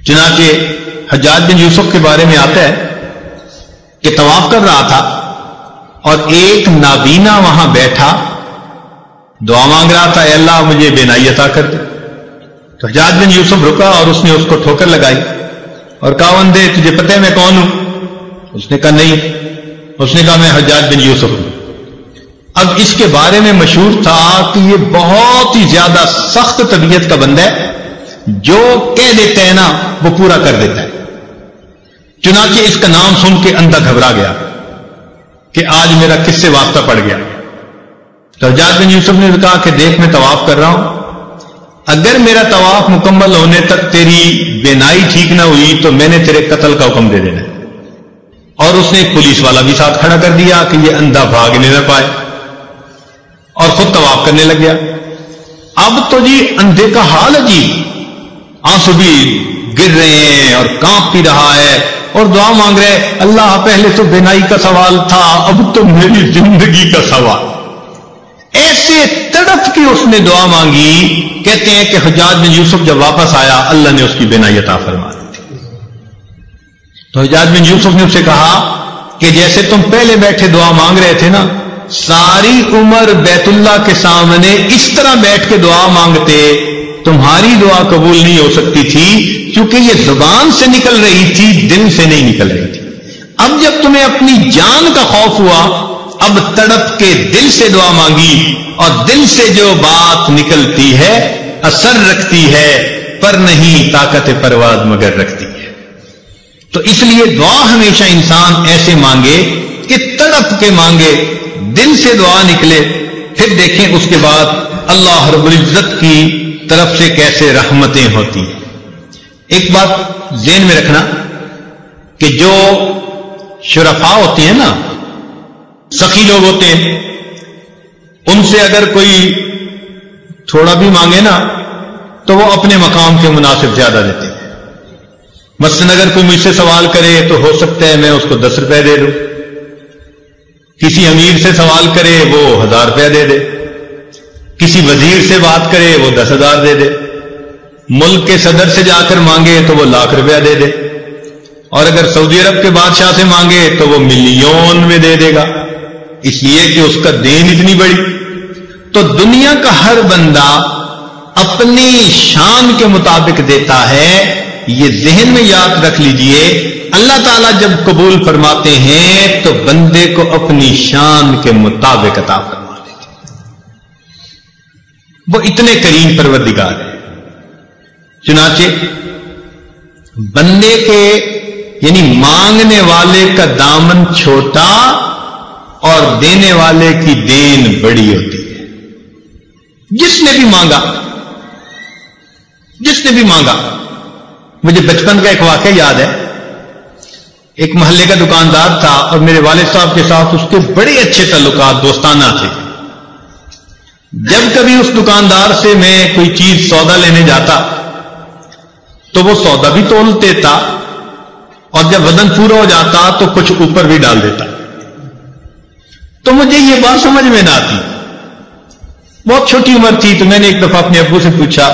چنانچہ حجاج بن یوسف کے بارے میں آتا ہے کہ طواف کر رہا تھا اور ایک نابینا وہاں بیٹھا دعا مانگ رہا تھا، اے اللہ مجھے بینائی عطا کر دے۔ تو حجاج بن یوسف رکا اور اس نے اس کو ٹھوکر لگائی اور کہا بندے تجھے پتہ ہے میں کون ہوں؟ اس نے کہا نہیں۔ اس نے کہا میں حجاج بن یوسف ہوں۔ اب اس کے بارے میں مشہور تھا کہ یہ بہت ہی زیادہ سخت طبیعت کا بندہ ہے، جو کہہ دیتا ہے نا وہ پورا کر دیتا ہے۔ چنانچہ اس کا نام سن کے اندھا گھبرا گیا کہ آج میرا کس سے واسطہ پڑ گیا۔ تو حجاج بن یوسف نے کہا کہ دیکھ میں طواف کر رہا ہوں، اگر میرا طواف مکمل ہونے تک تیری بینائی ٹھیک نہ ہوئی تو میں نے تیرے قتل کا حکم دے دینا ہے۔ اور اس نے ایک پولیس والا بھی ساتھ کھڑا کر دیا کہ یہ اندھا بھاگنے نہ پائے، اور خود طواف کرنے لگ گیا۔ اب تو جی اندھے کا حال عجیب، آنسو بھی گر رہے ہیں اور کانپ بھی رہا ہے اور دعا مانگ رہے، اللہ پہلے تو بینائی کا سوال تھا، اب تو میری زندگی کا سوال۔ ایسے تڑپ کے اس نے دعا مانگی، کہتے ہیں کہ حجاج بن یوسف جب واپس آیا اللہ نے اس کی بینائی عطا فرما دی تھی۔ تو حجاج بن یوسف نے اسے کہا کہ جیسے تم پہلے بیٹھے دعا مانگ رہے تھے نا، ساری عمر بیت اللہ کے سامنے اس طرح بیٹھ کے دعا مانگتے، تمہاری دعا قبول نہیں ہو سکتی تھی، کیونکہ یہ زبان سے نکل رہی تھی، دل سے نہیں نکل رہی تھی۔ اب جب تمہیں اپنی جان کا خوف ہوا، اب تڑپ کے دل سے دعا مانگی، اور دل سے جو بات نکلتی ہے اثر رکھتی ہے، پر نہیں طاقت پرواز مگر رکھتی ہے۔ تو اس لیے دعا ہمیشہ انسان ایسے مانگے کہ تڑپ کے مانگے، دل سے دعا نکلے، پھر دیکھیں اس کے بعد اللہ رب العزت کی طرف سے کیسے رحمتیں ہوتی ہیں۔ ایک بات ذہن میں رکھنا کہ جو شرفاء ہوتے ہیں نا، سخی لوگ ہوتے ہیں، ان سے اگر کوئی تھوڑا بھی مانگے نا تو وہ اپنے مقام کے مناسب زیادہ دیتے ہیں۔ مثلا اگر کوئی مجھ سے سوال کرے تو ہو سکتا ہے میں اس کو 10 روپے دے دوں، کسی امیر سے سوال کرے وہ 1000 روپے دے دے، کسی وزیر سے بات کرے وہ 10,000 دے دے، ملک کے صدر سے جا کر مانگے تو وہ 1,00,000 روپیہ دے دے، اور اگر سعودی عرب کے بادشاہ سے مانگے تو وہ ملین میں دے دے گا، اس لیے کہ اس کا دین اتنی بڑی۔ تو دنیا کا ہر بندہ اپنی شان کے مطابق دیتا ہے، یہ ذہن میں یاد رکھ لیجئے۔ اللہ تعالیٰ جب قبول فرماتے ہیں تو بندے کو اپنی شان کے مطابق عطا فرما دیتے ہیں، وہ اتنے کریم پروردگار ہیں۔ چنانچہ بندے کے یعنی مانگنے والے کا دامن چھوٹا اور دینے والے کی دین بڑی ہوتی ہے۔ جس نے بھی مانگا، مجھے بچپن کا ایک واقعہ یاد ہے۔ ایک محلے کا دکاندار تھا اور میرے والد صاحب کے ساتھ اس کے بڑے اچھے تعلقات دوستانہ تھے۔ جب کبھی اس دکاندار سے میں کوئی چیز سودا لینے جاتا تو وہ سودا بھی تول دیتا، اور جب وزن پورا ہو جاتا تو کچھ اوپر بھی ڈال دیتا۔ تو مجھے یہ بات سمجھ میں نہ آتی، بہت چھوٹی عمر تھی، تو میں نے ایک دفعہ اپنے ابو سے پوچھا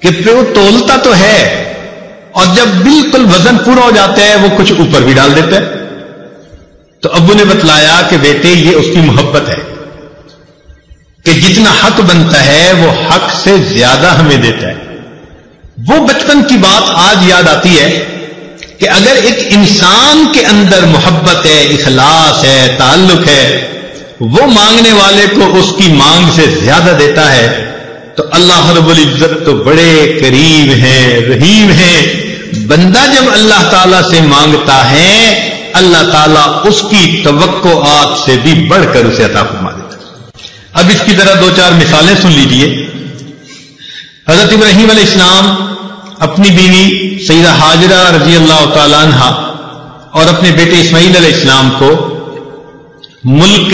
کہ وہ تولتا تو ہے اور جب بالکل وزن پورا ہو جاتا ہے وہ کچھ اوپر بھی ڈال دیتا ہے۔ تو ابو نے بتلایا کہ بیٹے یہ اس کی محبت ہے کہ جتنا حق بنتا ہے وہ حق سے زیادہ ہمیں دیتا ہے۔ وہ بچپن کی بات آج یاد آتی ہے کہ اگر ایک انسان کے اندر محبت ہے، اخلاص ہے، تعلق ہے، وہ مانگنے والے کو اس کی مانگ سے زیادہ دیتا ہے، تو اللہ رب العزت تو بڑے کریم ہیں، رحیم ہیں۔ بندہ جب اللہ تعالیٰ سے مانگتا ہے، اللہ تعالیٰ اس کی توقعات سے بھی بڑھ کر اسے عطا فرما دیتا ہے۔ اب اس کی طرح 2-4 مثالیں سن لیجئے۔ حضرت ابراہیم علیہ السلام اپنی بیوی سیدہ ہاجرہ رضی اللہ تعالی عنہ اور اپنے بیٹے اسماعیل علیہ السلام کو ملک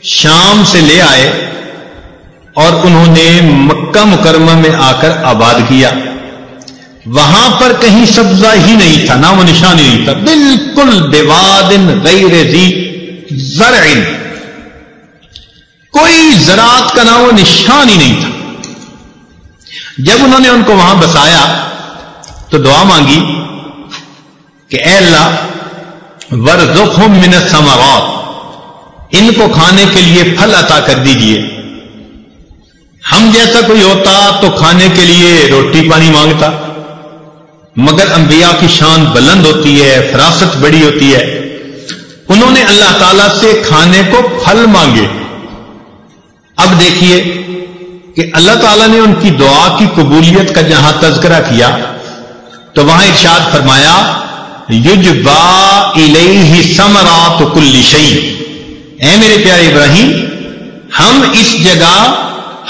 شام سے لے آئے اور انہوں نے مکہ مکرمہ میں آ کر آباد کیا۔ وہاں پر کہیں سبزہ ہی نہیں تھا، نام و نشان ہی نہیں تھا، بالکل بواد غیر ذی زرع، کوئی زراعت کا نام و نشان ہی نہیں تھا۔ جب انہوں نے ان کو وہاں بسایا تو دعا مانگی کہ اے اللہ وارزقہم من الثمرات، ان کو کھانے کے لیے پھل عطا کر دیجئے۔ ہم جیسا کوئی ہوتا تو کھانے کے لیے روٹی پانی مانگتا، مگر انبیاء کی شان بلند ہوتی ہے، فراست بڑی ہوتی ہے، انہوں نے اللہ تعالیٰ سے کھانے کو پھل مانگے۔ اب دیکھیے کہ اللہ تعالیٰ نے ان کی دعا کی قبولیت کا جہاں تذکرہ کیا تو وہاں ارشاد فرمایا یجبا الیہ ثمرات کل شیء، اے میرے پیارے ابراہیم، ہم اس جگہ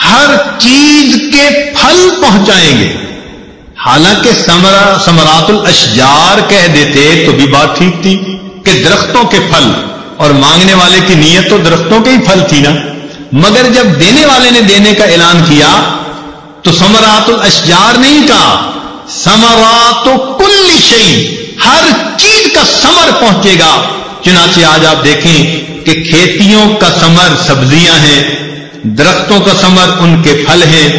ہر چیز کے پھل پہنچائیں گے۔ حالانکہ ثمرات الاشجار کہہ دیتے تو بھی بات ٹھیک تھی کہ درختوں کے پھل، اور مانگنے والے کی نیت تو درختوں کے ہی پھل تھی نا، مگر جب دینے والے نے دینے کا اعلان کیا تو ثمرات الاشجار نہیں کہا، ثمرات کل شیء، ہر چیز کا ثمر پہنچے گا۔ چنانچہ آج آپ دیکھیں کہ کھیتیوں کا ثمر سبزیاں ہیں، درختوں کا ثمر ان کے پھل ہیں،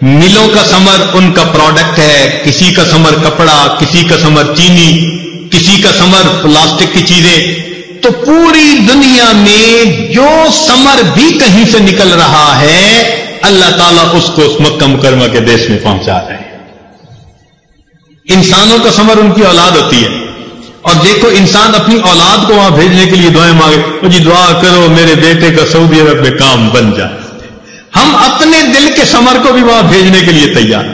ملوں کا ثمر ان کا پروڈکٹ ہے، کسی کا ثمر کپڑا، کسی کا ثمر چینی، کسی کا ثمر پلاسٹک کی چیزیں۔ تو پوری دنیا میں جو ثمر بھی کہیں سے نکل رہا ہے اللہ تعالیٰ اس کو اس مکہ مکرمہ کے دیش میں پہنچا رہے ہیں۔ انسانوں کا ثمر ان کی اولاد ہوتی ہے، اور دیکھو انسان اپنی اولاد کو وہاں بھیجنے کے لیے دعائیں مانگے، جی دعا کرو میرے بیٹے کا سعودی عرب میں کام بن جائے۔ ہم اپنے دل کے ثمر کو بھی وہاں بھیجنے کے لیے تیار۔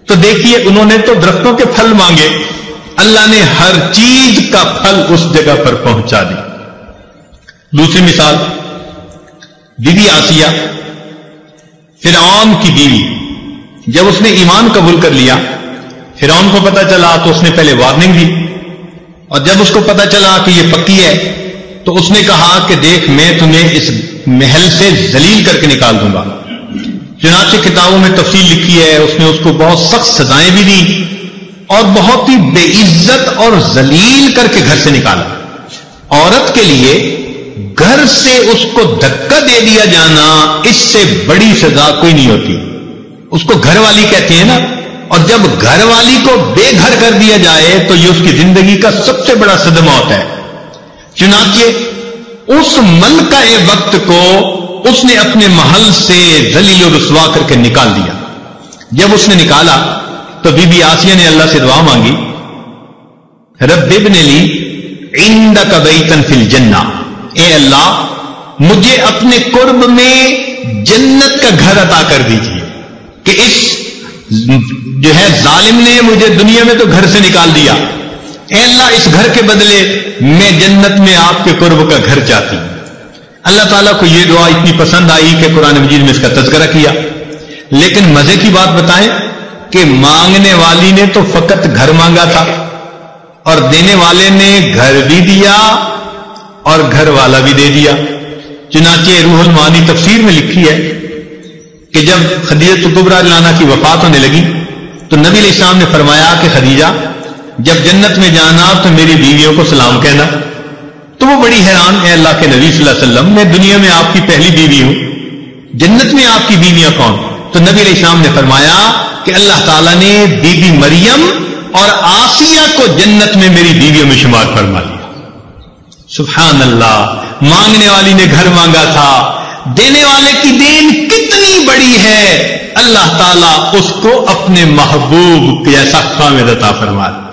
تو دیکھیے انہوں نے تو درختوں کے پھل مانگے، اللہ نے ہر چیز کا پھل اس جگہ پر پہنچا دی۔ دوسری مثال، بی بی آسیہ، فرعون کی بیوی، جب اس نے ایمان قبول کر لیا، فرعون کو پتا چلا تو اس نے پہلے وارننگ دی، اور جب اس کو پتا چلا کہ یہ پکی ہے تو اس نے کہا کہ دیکھ میں تمہیں اس محل سے ذلیل کر کے نکال دوں گا۔ چنانچہ کتابوں میں تفصیل لکھی ہے، اس نے اس کو بہت سخت سزائیں بھی دی اور بہت ہی بے عزت اور ذلیل کر کے گھر سے نکالا۔ عورت کے لیے گھر سے اس کو دھکا دے دیا جانا اس سے بڑی سزا کوئی نہیں ہوتی، اس کو گھر والی کہتے ہیں نا، اور جب گھر والی کو بے گھر کر دیا جائے تو یہ اس کی زندگی کا سب سے بڑا صدمہ ہوتا ہے۔ چنانچہ اس ملکہ وقت کو اس نے اپنے محل سے ذلیل و رسوا کر کے نکال دیا۔ جب اس نے نکالا تو بی بی آسیہ نے اللہ سے دعا مانگی، رب ابن لی عندک بیتا فی الجنہ، اے اللہ مجھے اپنے قرب میں جنت کا گھر عطا کر دیجیے کہ اس جو ہے ظالم نے مجھے دنیا میں تو گھر سے نکال دیا، اے اللہ اس گھر کے بدلے میں جنت میں آپ کے قرب کا گھر چاہتی ہوں۔ اللہ تعالیٰ کو یہ دعا اتنی پسند آئی کہ قرآن مجید میں اس کا تذکرہ کیا۔ لیکن مزے کی بات بتائیں کہ مانگنے والی نے تو فقط گھر مانگا تھا اور دینے والے نے گھر بھی دیا اور گھر والا بھی دے دیا۔ چنانچہ روح المعانی تفسیر میں لکھی ہے کہ جب خدیجہ کبریٰ رضی اللہ عنہا کی وفات ہونے لگی تو نبی علیہ السلام نے فرمایا کہ خدیجہ جب جنت میں جانا تو میری بیویوں کو سلام کہنا۔ تو وہ بڑی حیران، اے اللہ کے نبی صلی اللہ علیہ وسلم، میں دنیا میں آپ کی پہلی بیوی ہوں، جنت میں آپ کی بیویاں کون؟ تو نبی علیہ السلام نے فرمایا کہ اللہ تعالیٰ نے بی بی مریم اور آسیہ کو جنت میں میری بیویوں میں شمار فرما لیا۔ سبحان اللہ، مانگنے والی نے گھر مانگا تھا، دینے والے کی دین کتنی بڑی ہے، اللہ تعالیٰ اس کو اپنے محبوب جیسا خامد عطا فرما دیا۔